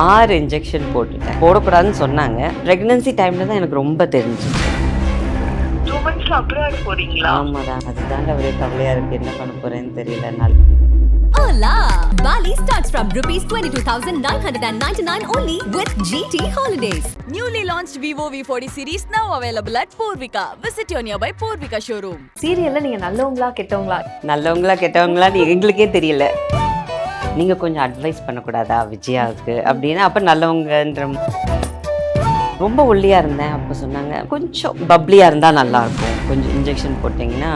6 injection போட்டுட்டேன். போடக்கூடாதுன்னு சொன்னாங்க. பிரெக்னன்சி டைமில் தான் எனக்கு ரொம்ப தெரிஞ்சிச்சு. 2 monthsல அப்ராட் போறீங்களா? ஆமாடா, அதுதாங்க ஒரே கவலையாக இருக்குது. என்ன பண்ண போகிறேன்னு தெரியல. Hola! Bali starts from rupees 22,999 only with GT Holidays. Newly launched Vivo V40 series now available at Purvika. Visit your nearby Purvika showroom. சீரியல்ல நீங்க நல்லவங்களா கெட்டவங்களா? நல்லவங்களா கெட்டவங்களான்னு எங்களுக்கே தெரியல. நீங்கள் கொஞ்சம் அட்வைஸ் பண்ணக்கூடாதா விஜயாவுக்கு அப்படின்னா, அப்போ நல்லவங்கன்ற ரொம்ப ஒல்லியாக இருந்தேன். அப்போ சொன்னாங்க கொஞ்சம் பப்ளியாக இருந்தால் நல்லாயிருக்கும், கொஞ்சம் இன்ஜெக்ஷன் போட்டிங்கன்னா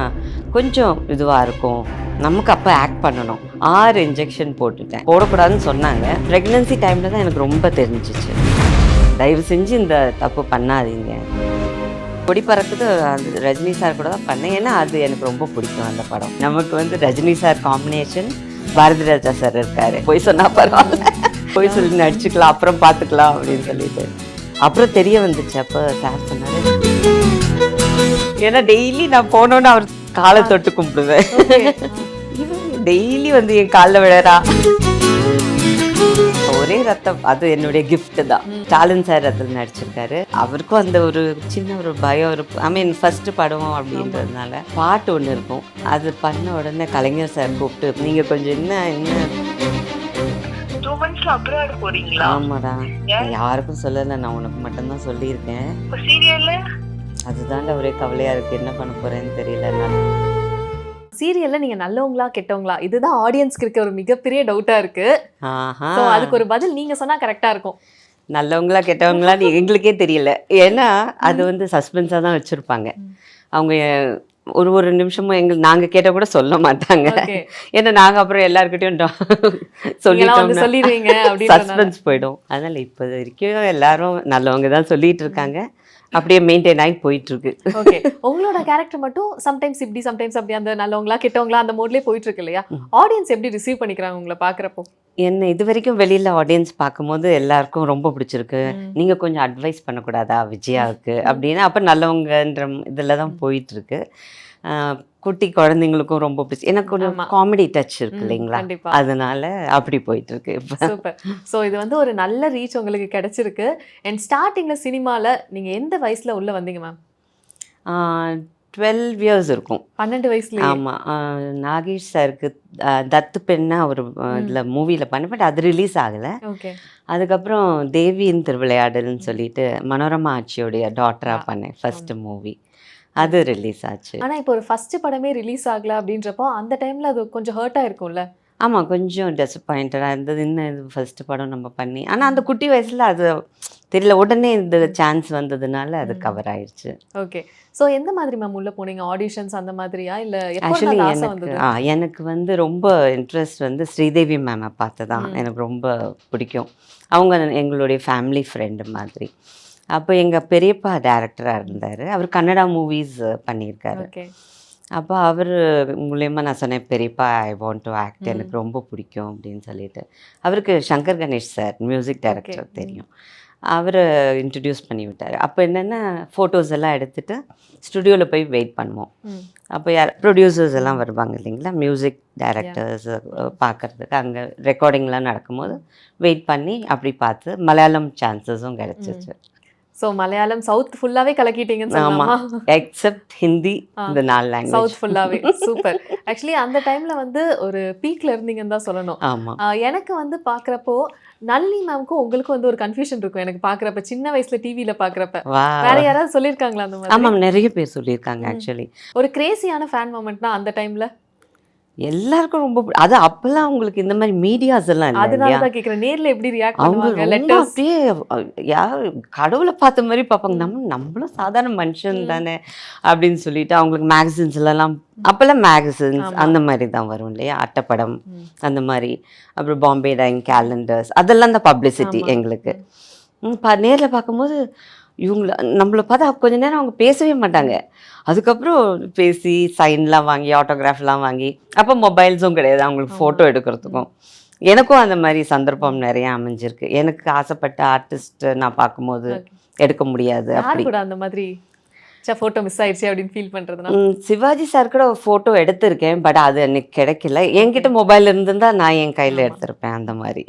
கொஞ்சம் இதுவாக இருக்கும், நமக்கு அப்போ ஆக்ட் பண்ணணும். 6 இன்ஜெக்ஷன் போட்டுட்டேன். போடக்கூடாதுன்னு சொன்னாங்க. ப்ரெக்னன்சி டைமில் தான் எனக்கு ரொம்ப தெரிஞ்சிச்சு. தயவு செஞ்சு இந்த தப்பு பண்ணாதீங்க. கொடி பறக்குது அது ரஜினி சார் கூட தான் பண்ணேன். ஏன்னா அது எனக்கு ரொம்ப பிடிக்கும் அந்த படம். நமக்கு வந்து Rajini sir combination, Bharathi Raja sir இருக்கார். போய் சொன்னால் பரவாயில்ல, போய் சொல்லி நடிச்சுக்கலாம், அப்புறம் பார்த்துக்கலாம் அப்படின்னு சொல்லிட்டு. அப்புறம் தெரிய வந்துச்சு. அப்போ சார் சொன்னார், ஏன்னா டெய்லி நான் போனோன்னு அவர் காலை தொட்டு கும்பிடுவேன். டெய்லி வந்து என் காலில் விழறா. ஒரே ரத்தம், அது என்னுடைய கிஃப்ட் தான். ஸ்டாலின் சார் அதில் நடிச்சிருக்காரு. அவருக்கும் அந்த ஒரு சின்ன ஒரு பயம் இருக்கும். ஐ மீன் ஃபர்ஸ்ட் படம் அப்படின்றதுனால பாட்டு ஒன்று இருக்கும். அது பண்ண உடனே கலைஞர் சார் கூப்பிட்டு, நீங்கள் கொஞ்சம் என்ன 2 monthsல அப்ராட் போறீங்களா? ஆமாடா, யாருக்கும் சொல்லலை, நான் உனக்கு மட்டும்தான் சொல்லியிருக்கேன். சீரியல்ல அதுதான்டா ஒரே கவலையாக இருக்குது. என்ன பண்ண போகிறேன்னு தெரியல. சீரியல்ல நீங்க நல்லவங்களா கெட்டவங்களா? இதுதான் ஆடியன்ஸ்க்கு இருக்க ஒரு மிகப்பெரிய டவுட்டா இருக்கு. So அதுக்கு ஒரு பதில் நீங்க சொன்னா கரெக்டா இருக்கும். நல்லவங்களா கெட்டவங்களான்னு எங்களுக்கே தெரியல. ஏன்னா அது வந்து சஸ்பென்ஸாக தான் வச்சுருப்பாங்க. அவங்க ஒரு நிமிஷமும் நாங்கள் கேட்டால் கூட சொல்ல மாட்டாங்க. ஏன்னா நாங்கள் அப்புறம் எல்லாருக்கிட்டையும் சொல்லிடுவீங்க, சஸ்பென்ஸ் போயிடும். அதனால் இப்போ வரைக்கும் எல்லாரும் நல்லவங்க தான் சொல்லிட்டு இருக்காங்க. அப்படியே மெயின்டைன் ஆகி போயிட்டு இருக்கு. ஓகே, உங்களோட கேரக்டர் மட்டும் சம்டைம்ஸ் இப்படி சம்டைம்ஸ் அப்படி அந்த நல்லவங்களா கெட்டவங்களா அந்த மோட்லயே போயிட்டு இருக்கு இல்லையா? ஆடியன்ஸ் எப்படி ரிசீவ் பண்ணிக்கிறாங்க உங்களை பாக்குறப்போ? என்ன இது வரைக்கும் வெளியில் ஆடியன்ஸ் பார்க்கும்போது எல்லாருக்கும் ரொம்ப பிடிச்சிருக்கு. நீங்கள் கொஞ்சம் அட்வைஸ் பண்ணக்கூடாதா விஜயாவுக்கு அப்படின்னா, அப்போ நல்லவங்கன்ற இதில் தான் போயிட்டுருக்கு. குட்டி குழந்தைங்களுக்கும் ரொம்ப பிடிச்சி, எனக்கு ஒரு காமெடி டச் இருக்கு இல்லைங்களா, அதனால அப்படி போயிட்டுருக்கு இப்போ. சூப்பர். ஸோ இது வந்து ஒரு நல்ல ரீச் உங்களுக்கு கிடைச்சிருக்கு. அண்ட் ஸ்டார்டிங்கில் சினிமாவில் நீங்கள் எந்த வயசில் உள்ளே வந்தீங்க மேம்? 12 years இருக்கும். 12 வயசுல? ஆமாம். நாகேஷ் சாருக்கு தத்து பெண்ணா ஒரு இதில் மூவியில் பண்ணேன். பட் அது ரிலீஸ் ஆகலை. ஓகே. அதுக்கப்புறம் தேவியின் திருவிளையாடல்னு சொல்லிட்டு மனோரமா ஆட்சியோடைய டாட்டராக பண்ணேன் ஃபர்ஸ்ட் மூவி. அது ரிலீஸ் ஆச்சு. ஆனால் இப்போ ஒரு ஃபர்ஸ்ட் படமே ரிலீஸ் ஆகலை அப்படின்றப்போ அந்த டைமில் அது கொஞ்சம் ஹர்ட்டாக இருக்கும்ல? ஆமாம், கொஞ்சம் டிசப்பாயிண்டடாக இருந்தது. இன்னும் இது ஃபர்ஸ்ட் படம் நம்ம பண்ணி, ஆனால் அந்த குட்டி வயசில் அது தெரியல, உடனே இந்த சான்ஸ் வந்ததுனால அது கவர் ஆயிடுச்சு. ஓகே. ஸோ எந்த மாதிரி மேம் உள்ளே போனீங்க? ஆடிஷன்ஸ் அந்த மாதிரியா இல்லை? ஆக்சுவலி எனக்கு வந்து ரொம்ப இன்ட்ரெஸ்ட் வந்து ஸ்ரீதேவி மேமை பார்த்து தான். எனக்கு ரொம்ப பிடிக்கும். அவங்க எங்களுடைய ஃபேமிலி ஃப்ரெண்டு மாதிரி. அப்போ எங்கள் பெரியப்பா டைரக்டராக இருந்தார். அவர் கன்னடா மூவிஸ் பண்ணியிருக்காரு. அப்போ அவர் மூலயமா நான் சொன்னேன், பெரியப்பா ஐ வாண்ட் டு ஆக்ட், எனக்கு ரொம்ப பிடிக்கும் அப்படின்னு சொல்லிட்டு. அவருக்கு Shankar Ganesh sir music director தெரியும். அவர் இன்ட்ரடியூஸ் பண்ணி விட்டார். அப்போ என்னென்னா ஃபோட்டோஸ் எல்லாம் எடுத்துகிட்டு ஸ்டுடியோவில் போய் வெயிட் பண்ணுவோம். அப்போ ப்ரொடியூசர்ஸ் எல்லாம் வருவாங்க இல்லைங்களா, மியூசிக் டைரக்டர்ஸ் பார்க்குறதுக்கு. அங்கே ரெக்கார்டிங்லாம் நடக்கும்போது வெயிட் பண்ணி அப்படி பார்த்து மலையாளம் சான்சஸும் கிடச்சிச்சு. ஸோ மலையாளம் சவுத் ஃபுல்லாகவே கலக்கிட்டீங்கன்னு சொல்லலாமா? எக்ஸப்ட் ஹிந்தி, இந்த 4 லாங்குவேஜ் சவுத் ஃபுல்லாகவே. சூப்பர். ஆக்சுவலி அந்த டைமில் வந்து ஒரு பீக்கில் இருந்தீங்கன்னு தான் சொல்லணும். ஆமாம். எனக்கு வந்து பார்க்குறப்போ நல்லி மேம்க்கும் உங்களுக்கும் வந்து ஒரு கன்ஃபியூஷன் இருக்கும் எனக்கு பார்க்குறப்ப, சின்ன வயசில் டிவியில் பார்க்குறப்ப. வேற யாராவது சொல்லியிருக்காங்களா அந்த மாதிரி? ஆமாம், நிறைய பேர் சொல்லியிருக்காங்க. ஆக்சுவலி ஒரு கிரேசியான ஃபேன் மூமெண்ட்னா அந்த டைமில் எல்லாருக்கும் ரொம்ப அது அப்பெல்லாம் உங்களுக்கு இந்த மாதிரி மீடியாஸ் எல்லாம் இல்லை. அதனால தான் கேட்குறேன், நேரில் எப்படி ரியாக்ட் அவங்க பண்ணுவாங்க? ரொம்ப அப்படியே யார் கடவுளை பார்த்த மாதிரி பார்ப்பாங்க. நம்மளும் சாதாரண மனுஷன் தானே அப்படின்னு சொல்லிட்டு அவங்களுக்கு மேகசின்ஸ்லாம் அப்போல்லாம் மேகசின்ஸ் அந்த மாதிரி தான் வரும் இல்லையா, அட்டைப்படம் அந்த மாதிரி. அப்புறம் பாம்பே டைங் கேலண்டர்ஸ், அதெல்லாம் தான் பப்ளிசிட்டி எங்களுக்கு. நேரில் பார்க்கும்போது இவங்கள நம்மளை பார்த்தா கொஞ்ச நேரம் அவங்க பேசவே மாட்டாங்க. அதுக்கப்புறம் பேசி சைன்லாம் வாங்கி ஆட்டோகிராஃப்லாம் வாங்கி, அப்போ மொபைல்ஸும் கிடையாது அவங்களுக்கு ஃபோட்டோ எடுக்கிறதுக்கும். எனக்கும் அந்த மாதிரி சந்தர்ப்பம் நிறைய அமைஞ்சிருக்கு. எனக்கு ஆசைப்பட்ட ஆர்டிஸ்ட் நான் பார்க்கும்போது எடுக்க முடியாது. அப்படி கூட அந்த மாதிரி ஃபோட்டோ மிஸ் ஆயிடுச்சு அப்படின்னு ஃபீல் பண்ணுறதுனா? சிவாஜி சார் கூட ஃபோட்டோ எடுத்திருக்கேன். பட் அது அன்னைக்கு கிடைக்கல. என்கிட்ட மொபைல் இருந்திருந்தா நான் என் கையில் எடுத்திருப்பேன் அந்த மாதிரி.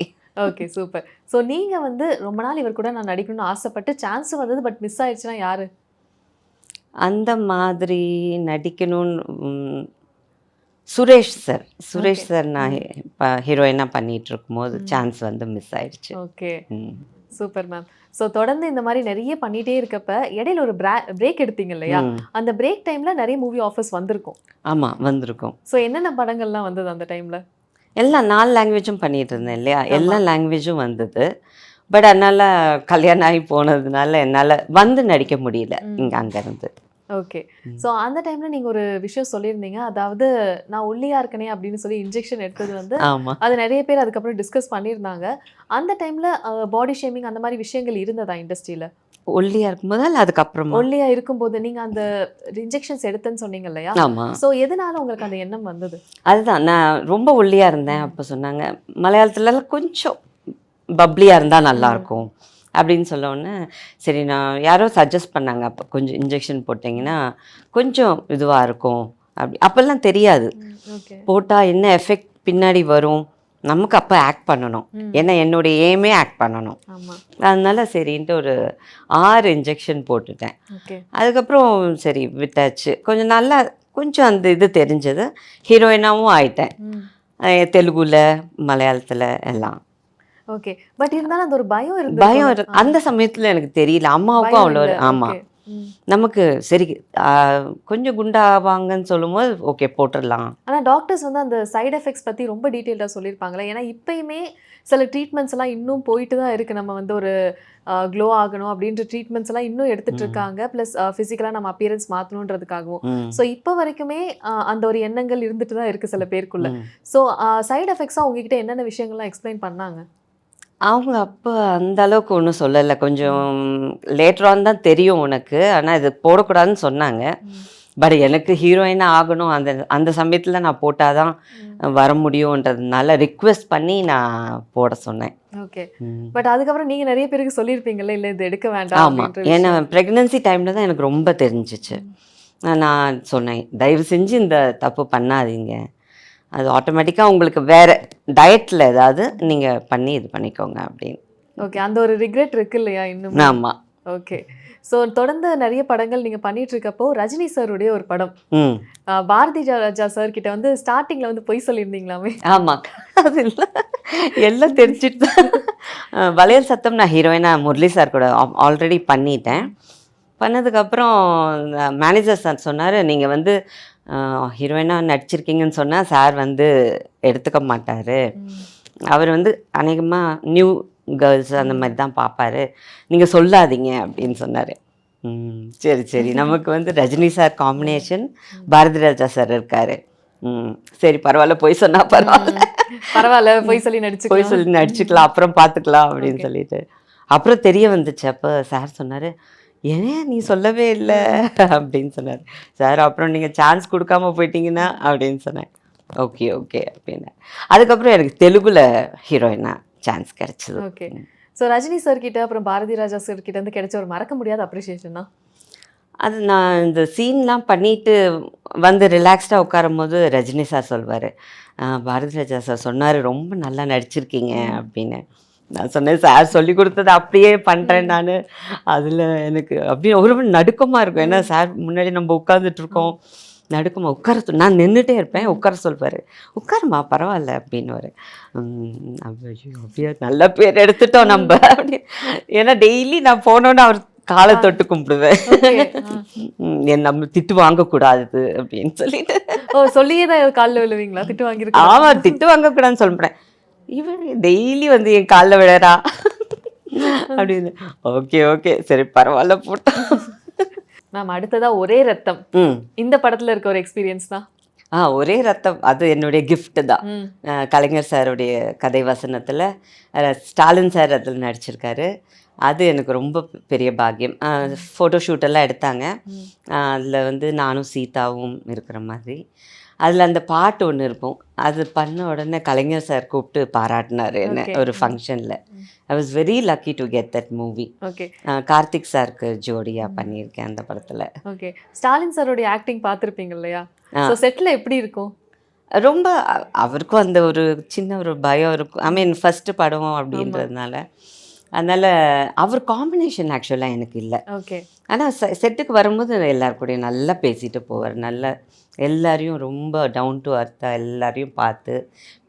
Okay super. ஸோ நீங்க வந்து ரொம்ப நாள் இவர் கூட நான் நடிக்கணும்னு ஆசைப்பட்டு சான்ஸ் வந்தது பட் மிஸ் ஆயிடுச்சுன்னா யாரு? அந்த மாதிரி நடிக்கணும்னு சுரேஷ் சார். சுரேஷ் சார் நான் இப்போ ஹீரோயினாக பண்ணிட்டு இருக்கும்போது சான்ஸ் வந்து மிஸ் ஆயிடுச்சு. Okay super ma'am. ஸோ தொடர்ந்து இந்த மாதிரி நிறைய பண்ணிட்டே இருக்கப்ப இடையில ஒரு பிரேக் எடுத்தீங்க இல்லையா? அந்த பிரேக் டைம்ல நிறைய மூவி ஆஃபர்ஸ் வந்திருக்கும். ஆமாம், வந்திருக்கும். ஸோ என்னென்ன படங்கள்லாம் வந்தது அந்த டைம்ல? எல்லா 4 லாங்குவேஜும் பண்ணிட்டு இருந்தேன் இல்லையா? எல்லா லாங்குவேஜும் வந்தது. பட் அதனால் கல்யாணம் ஆகி போனதுனால என்னால் வந்து நடிக்க முடியல அங்கேருந்து. ஓகே. ஸோ அந்த டைம்ல நீங்க ஒரு விஷயம் சொல்லியிருந்தீங்க, அதாவது நான் ஒல்லியா இருக்கனே அப்படின்னு சொல்லி இன்ஜெக்ஷன் எடுத்தது வந்து ஆமாம், அது நிறைய பேர் அதுக்கப்புறம் டிஸ்கஸ் பண்ணியிருந்தாங்க. அந்த டைம்ல பாடி ஷேமிங் அந்த மாதிரி விஷயங்கள் இருந்ததா இண்டஸ்ட்ரியில? ஒல்லியாக இருக்கும்போது இல்லை அதுக்கப்புறமா? ஒல்லியா இருக்கும்போது நீங்க அந்த இன்ஜெக்ஷன்ஸ் எடுத்தேன்னு சொன்னீங்க இல்லையா? ஆமாம். ஸோ எதனால உங்களுக்கு அந்த எண்ணம் வந்தது? அதுதான் நான் ரொம்ப ஒல்லியாக இருந்தேன். அப்போ சொன்னாங்க மலையாளத்துலலாம் கொஞ்சம் பப்ளியாக இருந்தால் நல்லாயிருக்கும் அப்படின்னு சொல்லவுடனே சரி நான் யாரோ சஜஸ்ட் பண்ணாங்க. அப்போ கொஞ்சம் இன்ஜெக்ஷன் போட்டிங்கன்னா கொஞ்சம் இதுவாக இருக்கும் அப்போல்லாம் தெரியாது. ஓகே. போட்டால் என்ன எஃபெக்ட் பின்னாடி வரும் நமக்கு அப்போ ஆக்ட் பண்ணணும். ஏன்னா என்னுடைய எய்மே ஆக்ட் பண்ணணும். ஆமா. அதனால சரின்ட்டு ஒரு 6 இன்ஜெக்ஷன் போட்டுட்டேன். ஓகே. அதுக்கப்புறம் சரி விட்டாச்சு. கொஞ்சம் நல்லா கொஞ்சம் அந்த இது தெரிஞ்சது. ஹீரோயினாவும் ஆயிட்டேன். தெலுங்குல மலையாளத்தில் எல்லாம். ஓகே. பட் இருந்தாலும் அந்த ஒரு பயம் இருந்தது. பயம் அந்த சமயத்தில் எனக்கு தெரியல. அம்மாவுக்கும் அவ்வளோ ஆமாம் நமக்கு சரி கொஞ்சம் குண்டாவாங்கன்னு சொல்லும்போது ஓகே போட்டுடலாம். ஆனால் டாக்டர்ஸ் வந்து அந்த சைடு எஃபெக்ட்ஸ் பற்றி ரொம்ப டீட்டெயில்டாக சொல்லியிருப்பாங்களே. ஏன்னா இப்போயுமே சில ட்ரீட்மெண்ட்ஸ் எல்லாம் இன்னும் போயிட்டு தான் இருக்குது. நம்ம வந்து ஒரு க்ளோ ஆகணும் அப்படின்ற ட்ரீட்மெண்ட்ஸ் எல்லாம் இன்னும் எடுத்துட்டு இருக்காங்க. ப்ளஸ் ஃபிசிக்கலாக நம்ம அப்பியரன்ஸ் மாற்றணுன்றதுக்காகவும். ஸோ இப்போ வரைக்குமே அந்த ஒரு எண்ணங்கள் இருந்துட்டு தான் இருக்குது சில பேருக்குள்ள. ஸோ சைடு எஃபெக்ட்ஸாக உங்ககிட்ட என்னென்ன விஷயங்கள்லாம் எக்ஸ்பிளைன் பண்ணாங்க? அவங்க அப்போ அந்த அளவுக்கு ஒன்றும் சொல்லலை. கொஞ்சம் லேட்டரான் தான் தெரியும் உனக்கு, ஆனால் இது போடக்கூடாதுன்னு சொன்னாங்க. பட் எனக்கு ஹீரோயினாக ஆகணும் அந்த அந்த சமயத்தில் நான் போட்டால் தான் வர முடியுன்றதுனால ரிக்வெஸ்ட் பண்ணி நான் போட சொன்னேன். ஓகே. பட் அதுக்கப்புறம் நீங்கள் நிறைய பேருக்கு சொல்லியிருப்பீங்கல்ல இல்லை இது எடுக்க வேண்டாம்? ஆமாம், ஏன்னா ப்ரெக்னென்சி டைமில் தான் எனக்கு ரொம்ப தெரிஞ்சிச்சு. நான் சொன்னேன் தயவு செஞ்சு இந்த தப்பு பண்ணாதீங்க, அது ஆட்டோமேட்டிக்காக உங்களுக்கு வேறு டயட்டில் ஏதாவது நீங்கள் பண்ணி இது பண்ணிக்கோங்க அப்படின்னு. ஓகே. அந்த ஒரு ரிக்ரெட் இருக்கு இல்லையா இன்னும்? ஆமாம். ஓகே. ஸோ தொடர்ந்து நிறைய படங்கள் நீங்கள் பண்ணிட்டு இருக்கப்போ ரஜினி சாருடைய ஒரு படம் பாரதி ராஜா சார் கிட்ட வந்து ஸ்டார்டிங்கில் வந்து பொய் சொல்லியிருந்தீங்களாமே? ஆமாம், அது இல்லை எல்லாம் தெரிஞ்சிட்டு வளையல் சத்தம் நான் ஹீரோயினாக முரளி சார் கூட ஆல்ரெடி பண்ணிட்டேன். பண்ணதுக்கப்புறம் மேனேஜர் சார் சொன்னார் நீங்கள் வந்து ஹீரோயினாக நடிச்சிருக்கீங்கன்னு சொன்னால் சார் வந்து எடுத்துக்க மாட்டார், அவர் வந்து அநேகமாக நியூ கேர்ள்ஸ் அந்த மாதிரி தான் பார்ப்பாரு, நீங்கள் சொல்லாதீங்க அப்படின்னு சொன்னார். சரி சரி நமக்கு வந்து Rajini sir combination, Bharathi Raja sir இருக்கார், சரி பரவாயில்ல போய் சொன்னால் பரவாயில்ல போய் சொல்லி நடிச்சுக்கலாம் அப்புறம் பார்த்துக்கலாம் அப்படின்னு சொல்லிட்டு அப்புறம் தெரிய வந்துச்சு. அப்போ சார் சொன்னார் ஏன் நீ சொல்லவே இல்லை அப்படின்னு சொன்னார். சார் அப்புறம் நீங்கள் சான்ஸ் கொடுக்காம போயிட்டீங்கன்னா அப்படின்னு சொன்னேன். ஓகே ஓகே அப்படின்னு அதுக்கப்புறம் எனக்கு தெலுங்குல ஹீரோயினா சான்ஸ் கிடைச்சது. ஓகே. ஸோ ரஜினி சார் கிட்ட அப்புறம் பாரதி ராஜா சார் கிட்ட வந்து கிடைச்ச ஒரு மறக்க முடியாத அப்ரிஷியேஷனா? அது நான் இந்த சீன்லாம் பண்ணிட்டு வந்து ரிலாக்ஸ்டாக உட்காரும் போது ரஜினி சார் சொல்வார், பாரதி ராஜா சார் சொன்னார் ரொம்ப நல்லா நடிச்சிருக்கீங்க அப்படின்னு. நான் சொன்னேன் சார் சொல்லி கொடுத்தது அப்படியே பண்ணுறேன் நான். அதில் எனக்கு அப்படியே ஒரு நடுக்கமாக இருக்கும். ஏன்னா சார் முன்னாடி நம்ம உட்காந்துட்டு இருக்கோம், நடுக்கமாக உட்கார நான் நின்றுட்டே இருப்பேன், உட்கார சொல்வார், உட்காருமா பரவாயில்ல அப்படின்னு. அப்படியே நல்ல பேர் எடுத்துட்டோம் நம்ம அப்படி. ஏன்னா டெய்லி நான் போனோன்னு அவர் காலை தொட்டு கும்பிடுவேன், நம்ம திட்டு வாங்கக்கூடாது அப்படின்னு சொல்லிட்டு. சொல்லியே தான் காலில் விழுவீங்களா? திட்டு வாங்கியிருக்கேன். ஆமாம், திட்டு வாங்கக்கூடாதுன்னு சொல்லிட்டேன். இவன் டெய்லி வந்து என் காலில் விழறா அப்படின்னு. ஓகே ஓகே சரி பரவாயில்ல போட்டோம். மேம் அடுத்ததா ஒரே ரத்தம் இந்த படத்துல இருக்க ஒரு எக்ஸ்பீரியன்ஸ் தான். ஒரே ரத்தம் அது என்னுடைய கிஃப்ட் தான். கலைஞர் சாருடைய கதை வசனத்தில் ஸ்டாலின் சார் அதில் நடிச்சிருக்காரு. அது எனக்கு ரொம்ப பெரிய பாக்கியம். ஃபோட்டோ ஷூட்டெல்லாம் எடுத்தாங்க. அதில் வந்து நானும் சீதாவும் இருக்கிற மாதிரி. அதில் அந்த பாட்டு ஒன்று இருக்கும், அது பண்ண உடனே கலைஞர் சார் கூப்பிட்டு பாராட்டினார் என்ன ஒரு ஃபங்க்ஷனில். I was very lucky to get that movie. Okay. Karthik சாருக்கு ஜோடியாக பண்ணியிருக்கேன் அந்த படத்தில். ஓகே. ஸ்டாலின் சாரோடைய ஆக்டிங் பார்த்துருப்பீங்க இல்லையா? ஸோ செட்டில் எப்படி இருக்கும்? ரொம்ப அவருக்கும் அந்த ஒரு சின்ன ஒரு பயம் இருக்கும். ஐ மீன் ஃபர்ஸ்ட் படம் அப்படின்றதுனால. அதனால அவர் காம்பினேஷன் ஆக்சுவலாக எனக்கு இல்லை. ஓகே. ஆனால் செட்டுக்கு வரும்போது எல்லார் கூடயும் நல்லா பேசிட்டு போவார். நல்லா எல்லாரையும் ரொம்ப டவுன் டு அர்த்தாக எல்லாரையும் பார்த்து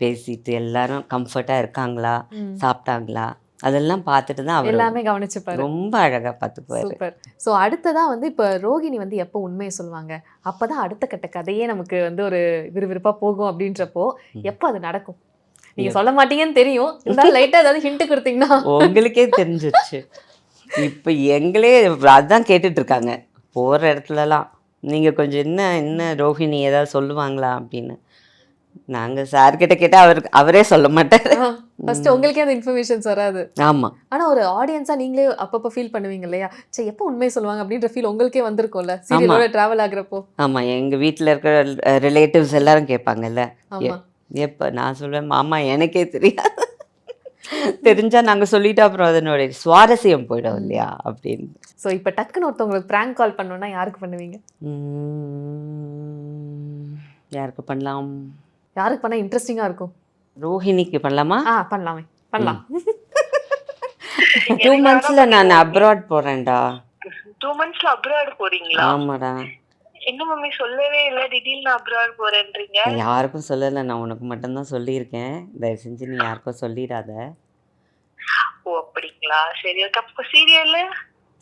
பேசிட்டு எல்லாரும் கம்ஃபர்ட்டாக இருக்காங்களா, சாப்பிட்டாங்களா, அதெல்லாம் பார்த்துட்டு தான் அவர் எல்லாமே கவனிச்சுப்பாரு. ரொம்ப அழகாக பார்த்துக்குவார். சூப்பர். ஸோ அடுத்ததா வந்து இப்போ ரோகிணி வந்து எப்போ உண்மையை சொல்லுவாங்க, அப்பதான் அடுத்த கட்ட கதையே நமக்கு வந்து ஒரு விறுவிறுப்பா போகும் அப்படின்றப்போ எப்போ அது நடக்கும்? நீங்க சொல்ல மாட்டீங்கன்னு தெரியும், இருந்தாலும் லைட்டா ஏதாவது ஹிண்ட் கொடுத்தீங்கன்னா. உங்களுக்கே தெரிஞ்சிருச்சு. இப்போ எங்களே அதான் கேட்டுட்டு இருக்காங்க போகிற இடத்துலலாம். நீங்கள் கொஞ்சம் என்ன ரோஹிணி ஏதாவது சொல்லுவாங்களா அப்படின்னு. நாங்கள் சார்கிட்ட கேட்டால் அவரே சொல்ல மாட்டார். ஃபர்ஸ்ட் உங்களுக்கே அந்த இன்ஃபர்மேஷன்ஸ் வராது. ஆமாம். ஆனால் ஒரு ஆடியன்ஸா நீங்களே அப்பப்போ ஃபீல் பண்ணுவீங்க இல்லையா, சரி எப்போ உண்மையை சொல்லுவாங்க அப்படின்ற ஃபீல் உங்களுக்கே வந்திருக்கும்ல சீரியலோட ட்ராவல் ஆகுறப்போ. ஆமாம், எங்கள் வீட்டில் இருக்கிற ரிலேட்டிவ்ஸ் எல்லாரும் கேட்பாங்கல்ல, ஆமா. எப்போ நான் சொல்லுவேன் மாமா எனக்கே தெரியாது, தெரிஞ்சா நாங்கள் சொல்லிட்டு அப்புறம் அதனுடைய சுவாரஸ்யம் போயிடும் இல்லையா அப்படின்னு. ஸோ இப்போ டக்குன்னு ஒருத்தவங்களுக்கு ப்ராங்க் கால் பண்ணணும்னா யாருக்கு பண்ணுவீங்க? யாருக்கு பண்ணலாம்? யாருக்கு பண்ணா இன்ட்ரெஸ்டிங்கா இருக்கும்? ரோஹிணிக்கு பண்ணலாமா? பண்ணலாமே, பண்ணலாம். 2 monthsல நான் அப்ராட் போறேன்டா. 2 monthsல அப்ராட் போறீங்களா? ஆமாடா. என்ன மம்மி சொல்லவே இல்ல, திடீர்னு அப்ராட் போறேன்றீங்க. யாருக்கும் சொல்லலை, நான் உனக்கு மட்டும்தான் சொல்லியிருக்கேன். தயவு செஞ்சு நீ யாருக்கும் சொல்லிடாத. ஓ அப்படிங்களா, சரி. அப்ப சீரியல்ல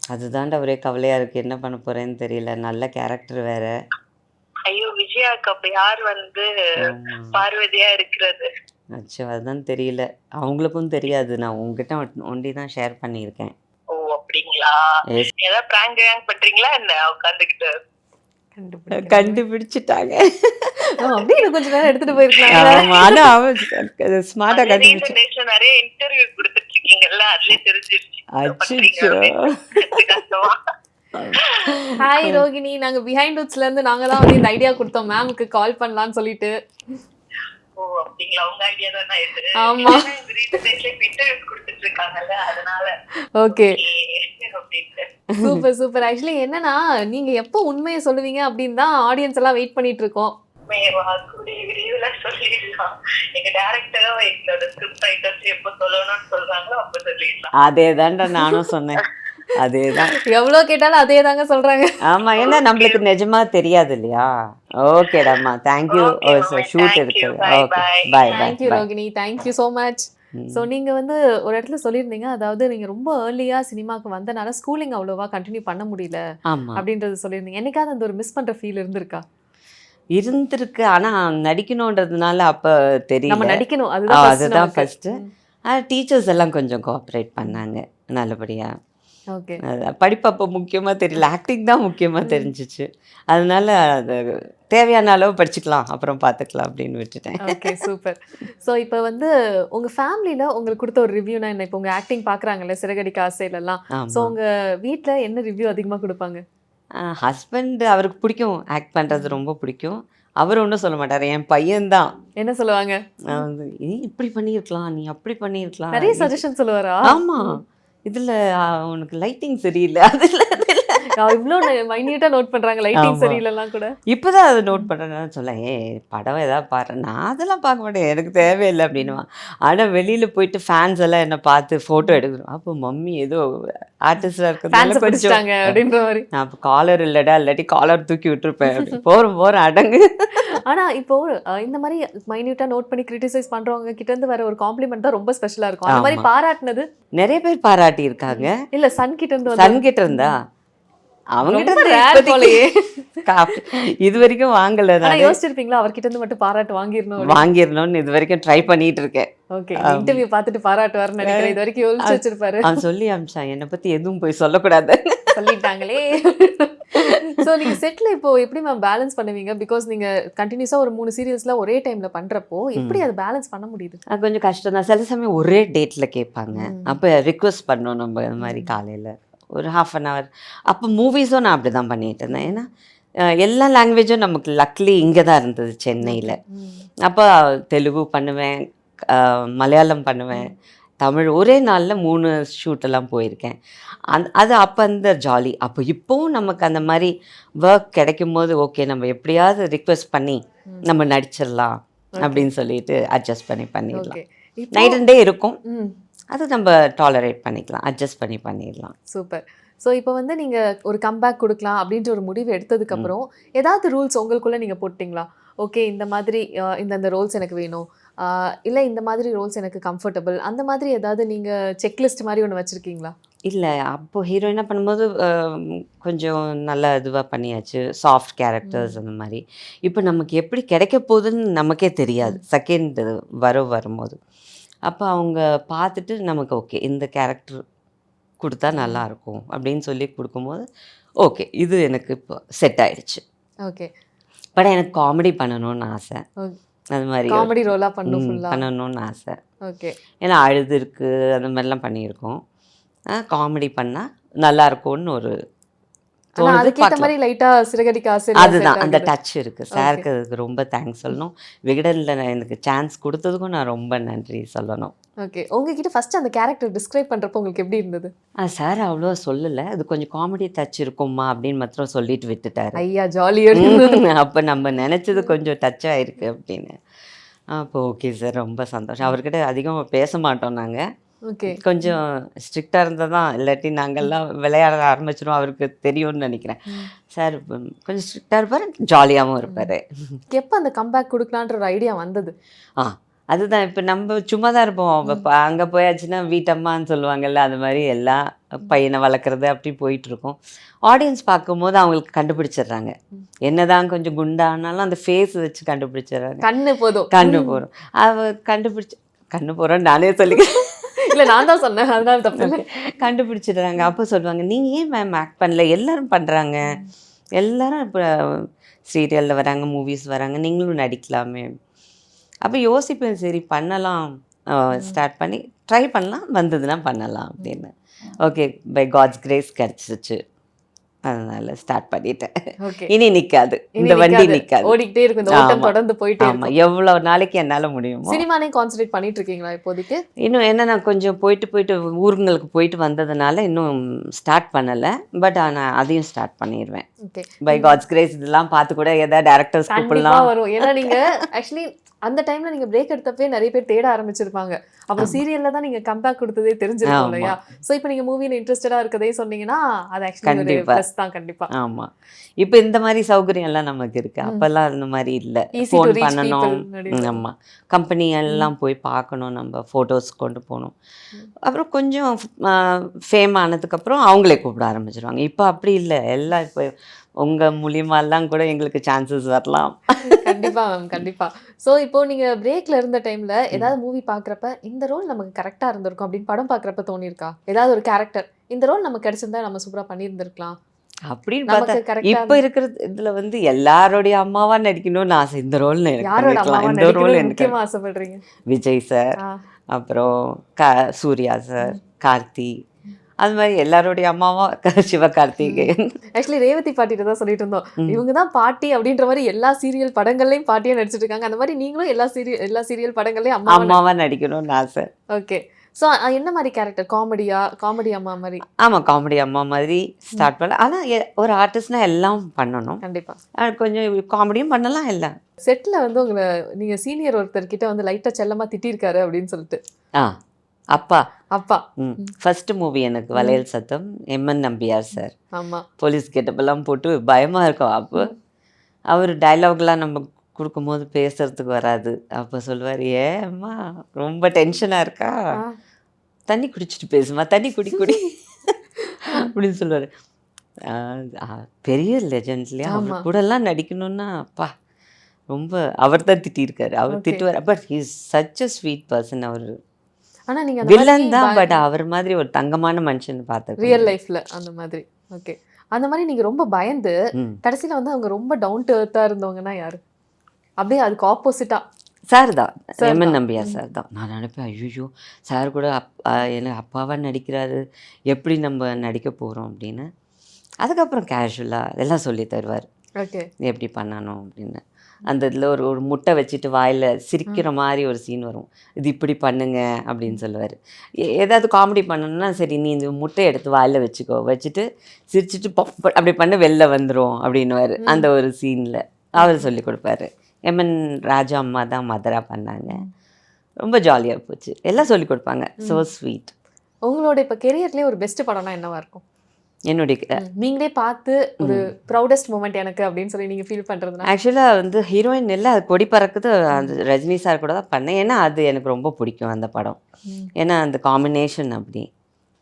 அதுதான்டா ஒரே கவலையா இருக்கு, என்ன பண்ண போறேன்னு தெரியல. நல்ல கேரக்டர் வேற. ஐயோ விஜயாக்கு அப்ப யார் வந்து பார்வதியா இருக்கிறது? அச்சோ, அதுதான் தெரியல, அவங்களுக்கும் தெரியாது. நான் உங்ககிட்ட ஒண்டி தான் ஷேர் பண்ணியிருக்கேன். ஓ அப்படிங்களா, ஏதாவது பிராங்க் பண்றீங்களா என்ன உட்காந்துக்கிட்டு? கண்டுபிடிச்சிட்டாங்க. அப்படியே கொஞ்ச நேரம் எடுத்துட்டு போயிருக்கலாம். ஆமா, ஆனா அவன் ஸ்மார்ட்டா கண்டுபிடிச்சு நிறைய இன்டர்வியூ கொடுத்துட்டு இருக்கீங்கல்ல, அதுலயே தெரிஞ்சிருச்சு. அச்சோ. ஹாய் ரோகிணி, நாங்க பிஹைண்ட் ரூட்ஸ்ல இருந்து நாங்க தான் வந்து இந்த ஐடியா கொடுத்தோம் மேமுக்கு கால் பண்ணலாம்னு சொல்லிட்டு. ஓ அப்படிங்களா, உங்க ஐடியா தானா இது? ஆமா. இன்டர்வியூ கொடுத்துட்டு இருக்காங்கல்ல, அதனால. ஓகே, அப்படின்ட்டு. Super super. ஆக்சுவலி என்னன்னா நீங்க எப்போ உண்மையை சொல்லுவீங்க அப்படின்னு தான் ஆடியன்ஸ் எல்லாம் வெயிட் பண்ணிட்டு இருக்கோம். அதேதான்டா நானும் சொன்னேன், அதேதான். எவ்வளவு கேட்டாலும் அதே தாங்க சொல்றாங்க. ஆமா, ஏன்னா நம்மளுக்கு நிஜமா தெரியாது இல்லையா. ஓகேடாமா, தேங்க்யூ. ஷூட் இருக்கு. Okay, bye bye. Thank you Rohini, thank you so much. So நீங்கள் வந்து ஒரு இடத்துல சொல்லியிருந்தீங்க, அதாவது நீங்கள் ரொம்ப ஏர்லியாக சினிமாவுக்கு வந்தனால ஸ்கூலிங் அவ்வளோவா கண்டினியூ பண்ண முடியல அப்படின்றது சொல்லியிருந்தீங்க. என்னைக்காவது அந்த ஒரு மிஸ் பண்ணுற ஃபீல் இருந்திருக்கா? இருந்திருக்கு, ஆனால் நடிக்கணுன்றதுனால அப்போ தெரியும். நம்ம நடிக்கணும், அதுதான் ஃபர்ஸ்ட்டு. டீச்சர்ஸ் எல்லாம் கொஞ்சம் கோஆப்ரேட் பண்ணாங்க நல்லபடியா. ஓகே. படிப்பு அப்போ முக்கியமாக தெரியல, ஆக்டிங் தான் முக்கியமாக தெரிஞ்சிச்சு. அதனால அது தேவையான அளவு படிச்சுக்கலாம், அப்புறம் பார்த்துக்கலாம் அப்படின்னு விட்டுட்டேன். Okay, super. ஸோ இப்போ வந்து உங்கள் ஃபேமிலியில் உங்களுக்கு கொடுத்த ஒரு ரிவ்யூனா என்ன? இப்போ உங்கள் ஆக்டிங் பார்க்குறாங்கல்ல சிறகடிக்க ஆசையிலலாம், ஸோ உங்கள் வீட்டில் என்ன ரிவ்யூ அதிகமாக கொடுப்பாங்க? ஹஸ்பண்ட் அவருக்கு பிடிக்கும், ஆக்ட் பண்ணுறது ரொம்ப பிடிக்கும். அவர் ஒன்றும் சொல்ல மாட்டார். என் பையன்தான் என்ன சொல்லுவாங்க? நீ இப்படி பண்ணியிருக்கலாம், நீ அப்படி பண்ணியிருக்கலாம், நிறைய சஜஷன் சொல்லுவாரா? ஆமாம், இதில் உனக்கு லைட்டிங் சரியில்லை, அதில் இவ்வளோ மைன்யூட்டாக நோட் பண்ணுறாங்க லைட்டிங் சரியில்லைலாம் கூட. இப்போ தான் அதை நோட் பண்ணுறேன்னு சொல்ல, படம் ஏதாவது பாரு, நான் அதெல்லாம் பார்க்க மாட்டேன், எனக்கு தேவையில்லை அப்படின்னுவான். ஆனால் வெளியில் போயிட்டு ஃபேன்ஸ் எல்லாம் என்னை பார்த்து ஃபோட்டோ எடுக்கணும். அப்போ மம்மி ஏதோ ஆர்டிஸ்டாக இருக்கிறது படிச்சுட்டாங்க அப்படின்ற மாதிரி. நான் இப்போ காலர் இல்லைடா, இல்லாட்டி காலர் தூக்கி விட்டுருப்பேன். போகிற அடங்கு. ஆனால் இப்போ இந்த மாதிரி மைன்யூட்டாக நோட் பண்ணி கிரிட்டிசைஸ் பண்ணுறவங்க கிட்டேருந்து வர ஒரு காம்ப்ளிமெண்ட் தான் ரொம்ப ஸ்பெஷலாக இருக்கும். அந்த மாதிரி பாராட்டினது நிறைய பேர் பாராட்டி இருக்காங்க. இல்லை சன் கிட்ட இருந்து சன் கிட்ட இருந்தா அவங்ககிட்ட இது வரைக்கும் வாங்கல. யோசிச்சிருப்பீங்களா அவர்கிட்ட இருந்து மட்டும் பாராட்டு வாங்கிடணும்னு இது வரைக்கும் ட்ரை பண்ணிட்டு இருக்கேன். ஓகே, இன்டர்வியூ பார்த்துட்டு பாராட்டுவார்னு நினைக்கிறேன். இது வரைக்கும் யோசிச்சு வச்சிருப்பாரு. அவன் சொல்லி அமிச்சான், என்னை பத்தி எதுவும் போய் சொல்லக்கூடாது சொல்லிட்டாங்களே. ஸோ நீங்க செட்ல இப்போ எப்படி மேம் பேலன்ஸ் பண்ணுவீங்க? பிகாஸ் நீங்க கண்டினியூஸா ஒரு 3 சீரியல்ஸ்ல ஒரே டைம்ல பண்றப்போ எப்படி அது பேலன்ஸ் பண்ண முடியுது? அது கொஞ்சம் கஷ்டம் தான். சில சமயம் ஒரே டேட்ல கேட்பாங்க, அப்ப ரிக்வெஸ்ட் பண்ணோம் நம்ம. இந்த மாதிரி காலையில ஒரு 1/2 hour. அப்போ மூவிஸும் நான் அப்படி தான் பண்ணிட்டு இருந்தேன். ஏன்னா எல்லா லாங்குவேஜும் நமக்கு லக்லி இங்கே தான் இருந்தது சென்னையில். அப்போ தெலுங்கு பண்ணுவேன், மலையாளம் பண்ணுவேன், தமிழ். ஒரே நாளில் 3 ஷூட்டெல்லாம் போயிருக்கேன். அது அப்போ அந்த ஜாலி. அப்போ இப்போவும் நமக்கு அந்த மாதிரி ஒர்க் கிடைக்கும் போது ஓகே நம்ம எப்படியாவது ரிக்வெஸ்ட் பண்ணி நம்ம நடிச்சிடலாம் அப்படின்னு சொல்லிட்டு அட்ஜஸ்ட் பண்ணிடலாம். ஓகே. நைட் அண்ட் டே இருக்கும், ம். அது நம்ம டாலரேட் பண்ணிக்கலாம், அட்ஜஸ்ட் பண்ணிடலாம். சூப்பர். ஸோ இப்போ வந்து நீங்க ஒரு கம்பேக் கொடுக்கலாம் அப்படின்ற ஒரு முடிவு எடுத்ததுக்கு அப்புறம் ஏதாவது ரூல்ஸ் உங்களுக்குள்ள நீங்க போட்டீங்களா? ஓகே, இந்த மாதிரி இந்த ரோல்ஸ் எனக்கு வேணும், இல்லை இந்த மாதிரி ரோல்ஸ் எனக்கு கம்ஃபர்டபுள், அந்த மாதிரி ஏதாவது நீங்க செக்லிஸ்ட் மாதிரி ஒன்று வச்சிருக்கீங்களா? இல்லை, அப்போ ஹீரோயினாக பண்ணும்போது கொஞ்சம் நல்ல இதுவாக பண்ணியாச்சு, சாஃப்ட் கேரக்டர்ஸ் அந்த மாதிரி. இப்போ நமக்கு எப்படி கிடைக்க போகுதுன்னு நமக்கே தெரியாது செகண்ட் வரும்போது. அப்போ அவங்க பார்த்துட்டு நமக்கு ஓகே இந்த கேரக்டர் கொடுத்தா நல்லாயிருக்கும் அப்படின்னு சொல்லி கொடுக்கும்போது ஓகே இது எனக்கு இப்போ செட் ஆயிடுச்சு. ஓகே. பட் எனக்கு காமெடி பண்ணணும்னு ஆசை, அது மாதிரி காமெடி ரோலாக பண்ணணும்னு ஆசை. ஓகே. ஏன்னா அழுது இருக்குது அந்த மாதிரிலாம் பண்ணியிருக்கோம். காமெடி பண்ணால் நல்லாயிருக்கும்னு ஒரு தோணுது. அதுக்கேற்ற மாதிரி லைட்டா சிறகடிக்க ஆசை. அதுதான் அந்த டச் இருக்குது சாருக்கு. அதுக்கு ரொம்ப தேங்க்ஸ் சொல்லணும். விகடனில் எனக்கு சான்ஸ் கொடுத்ததுக்கும் நான் ரொம்ப நன்றி சொல்லணும். ஓகே. உங்ககிட்ட ஃபர்ஸ்ட் அந்த கேரக்டர் டிஸ்கிரைப் பண்ணுறப்போ உங்களுக்கு எப்படி இருந்தது? சார் அவ்வளோ சொல்லலை, அது கொஞ்சம் காமெடி டச் இருக்குமா அப்படின்னு மாத்திரம் சொல்லிட்டு விட்டுட்டாரு. ஐயா ஜாலியாக. அப்போ நம்ம நினச்சது கொஞ்சம் டச் ஆகிருக்கு அப்படின்னு. அப்போ ஓகே சார், ரொம்ப சந்தோஷம். அவர்கிட்ட அதிகமாக பேச மாட்டோம் நாங்கள். ஓகே. கொஞ்சம் ஸ்ட்ரிக்டாக இருந்தால் தான், இல்லாட்டி நாங்கள்லாம் விளையாட ஆரம்பிச்சிடும், அவருக்கு தெரியும்னு நினைக்கிறேன். சார் கொஞ்சம் ஸ்ட்ரிக்டாக இருப்பார், ஜாலியாகவும் இருப்பார். எப்போ அந்த கம்பேக் கொடுக்கலான்ற ஒரு ஐடியா வந்தது? அதுதான் இப்போ நம்ம சும்மா தான் இருப்போம். அங்கே போயாச்சுன்னா வீட்டம்மான்னு சொல்லுவாங்கல்ல, அது மாதிரி எல்லாம் பையனை வளர்க்குறது அப்படி போயிட்டுருக்கோம். ஆடியன்ஸ் பார்க்கும்போது அவங்களுக்கு கண்டுபிடிச்சிடுறாங்க, என்னதான் கொஞ்சம் குண்டானாலும் அந்த ஃபேஸ் வச்சு கண்டுபிடிச்சிடுறாங்க. கண்ணு போதும், கண்ணு போகிறோம். கண்ணு போகிறோம் நானே சொல்லிக்கிறேன். இல்லை நான் தான் சொன்னேன், அதனால தப்பு. கண்டுபிடிச்சிடுறாங்க. அப்போ சொல்லுவாங்க, நீங்கள் ஏன் மேம் ஆக்ட் பண்ணல, எல்லாரும் பண்ணுறாங்க, எல்லாரும் இப்போ சீரியலில் வராங்க, மூவிஸ் வராங்க, நீங்களும் நடிக்கலாமே. அப்போ யோசிப்பேன், சரி பண்ணலாம், ஸ்டார்ட் பண்ணி ட்ரை பண்ணலாம், வந்ததுன்னா பண்ணலாம் அப்படின்னு. ஓகே, பை காட்ஸ் கிரேஸ் கிடச்சிச்சு, அதனால ஸ்டார்ட் பண்ணிட்டேன். இனி நிற்காது, இந்த வண்டி நிற்காது, ஓடிக்கிட்டே இருக்கும், இந்த ஓட்டம் தொடர்ந்து போயிட்டே இருக்கும். ஆமாம், எவ்வளோ நாளைக்கு என்னால் முடியுமோ. சினிமானே கான்சன்ட்ரேட் பண்ணிட்டு இருக்கீங்களா இப்போதைக்கு? இன்னும் என்ன, நான் கொஞ்சம் போயிட்டு ஊருங்களுக்கு போயிட்டு வந்ததுனால இன்னும் ஸ்டார்ட் பண்ணலை. பட் ஆனால் அதையும் ஸ்டார்ட் பண்ணிடுவேன். ஓகே. பை காட்ஸ் கிரேஸ் இதெல்லாம் பார்த்து கூட ஏதாவது டேரக்டர்ஸ் கூப்பிடலாம் வரும். ஏன்னா நீங்க ஆக்சுவலி அந்த டைம்ல நீங்க பிரேக் எடுத்தப்பே நிறைய பேர் தேட ஆரம்பிச்சிருப்பாங்க. அப்புறம் சீரியல்ல தான் நீங்க கம்பேக் கொடுத்ததே தெரிஞ்சிருக்கும் இல்லையா? சோ இப்போ நீங்க மூவில இன்ட்ரெஸ்டடா இருக்கதே சொன்னீங்கன்னா அது ஆக்சுவலி ஒரு ப்ளஸ் தான் கண்டிப்பா. ஆமா, இப்போ இந்த மாதிரி சௌகரியம் எல்லாம் நமக்கு இருக்கு, அப்பெல்லாம் அந்த மாதிரி இல்லை. ஃபோன் பண்ணணும், ஆமா, கம்பெனி எல்லாம் போய் பார்க்கணும், நம்ம ஃபோட்டோஸ் கொண்டு போகணும். அப்புறம் கொஞ்சம் ஃபேம் ஆனதுக்கப்புறம் அவங்களே கூப்பிட ஆரம்பிச்சிருவாங்க. இப்போ அப்படி இல்லை, எல்லாம் இப்போ உங்கள் மூலியமாலாம் கூட எங்களுக்கு சான்சஸ் வரலாம். கண்டிப்பா மேம், கண்டிப்பா. ஸோ இப்போ நீங்க பிரேக்ல இருந்த டைம்ல ஏதாவது மூவி பார்க்குறப்ப இந்த ரோல் நமக்கு கரெக்டாக இருந்திருக்கும் அப்படின்னு படம் பார்க்குறப்ப தோணியிருக்கா? ஏதாவது ஒரு கேரக்டர் இந்த ரோல் நமக்கு கிடைச்சிருந்தா நம்ம சூப்பராக பண்ணியிருந்திருக்கலாம் அப்படின்னு பார்த்தா இப்போ இருக்கிற இதில் வந்து எல்லாரோடைய அம்மாவா நடிக்கணும்னு ஆசை. இந்த ரோல் யாரோட இந்த ரோல் முக்கியமாக ஆசைப்படுறீங்க? விஜய் சார், அப்புறம் சூர்யா சார், கார்த்தி, அது மாதிரி எல்லாருடைய அம்மாவா சிவகார்த்திகேயன். ஆக்சுவலி ரேவதி பாட்டிட்டு தான் சொல்லிட்டு இருந்தோம், இவங்க தான் பாட்டி அப்படின்ற மாதிரி எல்லா சீரியல் படங்கள்லையும் பாட்டியா நடிச்சிட்டு இருக்காங்க. அந்த மாதிரி நீங்களும் எல்லா சீரியல் படங்கள்லையும் அம்மாவா நடிக்கணும்னு ஆசை. ஓகே. ஸோ என்ன மாதிரி கேரக்டர்? காமெடி அம்மா மாதிரி? ஆமாம், காமெடி அம்மா மாதிரி ஸ்டார்ட் பண்ணல. ஆனால் ஒரு ஆர்டிஸ்ட்னா எல்லாம் பண்ணணும் கண்டிப்பாக. கொஞ்சம் காமெடியும் பண்ணலாம். எல்லாம் செட்டில் வந்து உங்களை நீங்கள் சீனியர் ஒருத்தர்கிட்ட வந்து லைட்டாக செல்லமாக திட்டிருக்காரு அப்படின்னு சொல்லிட்டு. அப்பா ஃபர்ஸ்ட் மூவி எனக்கு வளையல் சத்தம், எம்என் நம்பியார் சார். ஆமாம், போலீஸ் கெட்டப்பெல்லாம் போட்டு பயமாக இருக்கும். அப்போ அவர் டைலாக்லாம் நம்ம கொடுக்கும்போது பேசுறதுக்கு வராது. அப்போ சொல்லுவார், ஏம்மா ரொம்ப டென்ஷனாக இருக்கா, தண்ணி குடிச்சிட்டு பேசுமா, தண்ணி குடி அப்படின்னு சொல்லுவார். பெரிய லெஜண்ட் இல்லையா, அவர் கூடலாம் நடிக்கணும்னா அப்பா ரொம்ப அவர் தான் திட்டிருக்காரு. அவர் திட்டுவார், but he is such a sweet person. அவர் ஆனா நீங்க வில்லன் தான், பட் அவர் மாதிரி ஒரு தங்கமான மனுஷன் பார்த்தேன் ரியல் லைஃப்ல அந்த மாதிரி. ஓகே. அந்த மாதிரி நீங்க ரொம்ப பயந்து கடைசியில வந்து அவங்க ரொம்ப டவுன் டு எர்த்தா இருந்தவங்கன்னா யாரு? அப்படியே அதுக்கு ஆப்போசிட்டா சார் தான், எம்என் நம்பியார் சார் தான். நான் நினைப்பேன், ஐயோ சார் கூட எனக்கு அப்பாவா நடிக்கிறாரு, எப்படி நம்ம நடிக்க போகிறோம் அப்படின்னு. அதுக்கப்புறம் கேஷுவலாக எல்லாம் சொல்லி தருவார், ஓகே எப்படி பண்ணணும் அப்படின்னு. அந்த இதில் ஒரு முட்டை வச்சுட்டு வாயில் சிரிக்கிற மாதிரி ஒரு சீன் வரும், இது இப்படி பண்ணுங்க அப்படின்னு சொல்லுவார். ஏதாவது காமெடி பண்ணணும்னா, சரி நீ இந்த முட்டை எடுத்து வாயில் வச்சுட்டு சிரிச்சுட்டு அப்படி பண்ண வெளில வந்துடும் அப்படின்னுவார். அந்த ஒரு சீனில் அவர் சொல்லி கொடுப்பாரு, எம்என் ராஜா அம்மா தான் மதராக பண்ணாங்க. ரொம்ப ஜாலியாக போச்சு. எல்லாம் சொல்லிக் கொடுப்பாங்க. So sweet. உங்களோட இப்போ கெரியர்லேயே ஒரு பெஸ்ட் படம்னா என்னவா இருக்கும்? என்னுடைய நீங்களே பார்த்து ஒரு ப்ரௌடஸ்ட் மூமெண்ட் எனக்கு அப்படின்னு சொல்லி நீங்கள் ஃபீல் பண்ணுறதுனா? ஆக்சுவலாக வந்து ஹீரோயின் இல்லை, அது கொடி பறக்குது அந்த ரஜினி சார் கூட தான் பண்ணேன். ஏன்னா அது எனக்கு ரொம்ப பிடிக்கும் அந்த படம். ஏன்னா அந்த காம்பினேஷன் அப்படி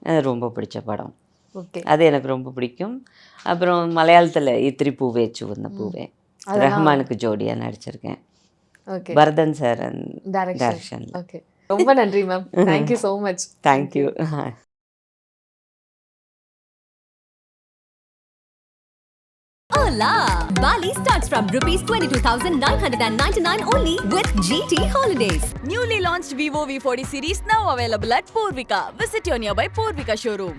அது ரொம்ப பிடிச்ச படம். ஓகே, அது எனக்கு ரொம்ப பிடிக்கும். அப்புறம் மலையாளத்தில் இத்திரி பூவே சுவந்த பூவே ரஹ்மானுக்கு ஜோடியாக நடிச்சிருக்கேன். Okay, Bharathan sir direction. Okay, ரொம்ப நன்றி ma'am. Thank you so much. Thank you. Hola! Bali starts from rupees 22,999 only with GT Holidays. Newly launched Vivo V40 series now available at Purvika. Visit your nearby Purvika showroom.